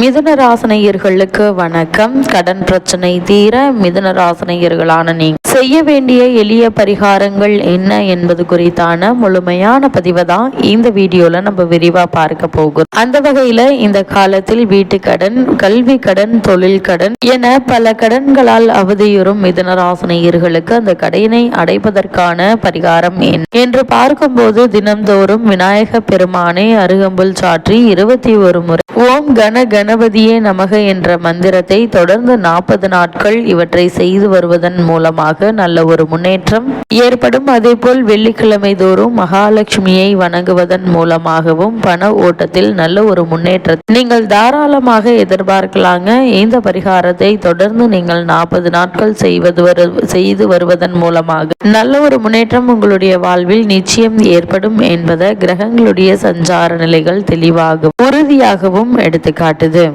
மிதுன ராசினியர்களுக்கு வணக்கம். கடன் பிரச்சனை தீர மிதுன ராசினியர்களான நீங்க செய்ய வேண்டிய எளிய பரிகாரங்கள் என்ன என்பது குறித்தான முழுமையான பதிவை தான் இந்த வீடியோல நம்ம விரிவா பார்க்க போகிறோம். அந்த வகையில இந்த காலத்தில் வீட்டு கடன், கல்வி கடன், தொழில் கடன் என பல கடன்களால் அவதியுறும் மிதுன ராசினியர்களுக்கு அந்த கடனை அடைப்பதற்கான பரிகாரம் என்ன என்று பார்க்கும்போது, தினம்தோறும் விநாயக பெருமானை அருகம்புல் சாற்றி 21 முறை ஓம் கணபதியே நமக என்ற மந்திரத்தை தொடர்ந்து 40 நாட்கள் இவற்றை செய்து வருவதன் மூலமாக நல்ல ஒரு முன்னேற்றம் ஏற்படும். அதேபோல் வெள்ளிக்கிழமை தோறும் மகாலட்சுமியை வணங்குவதன் மூலமாகவும் பண ஓட்டத்தில் நல்ல ஒரு முன்னேற்றத்தை நீங்கள் தாராளமாக எதிர்பார்க்கலாங்க. இந்த பரிகாரத்தை தொடர்ந்து நீங்கள் 40 நாட்கள் செய்து வருவதன் மூலமாக நல்ல ஒரு முன்னேற்றம் உங்களுடைய வாழ்வில் நிச்சயம் ஏற்படும் என்பதை கிரகங்களுடைய சஞ்சார நிலைகள் தெளிவாகவும் உறுதியாகவும் எடுத்துக்காட்டுது.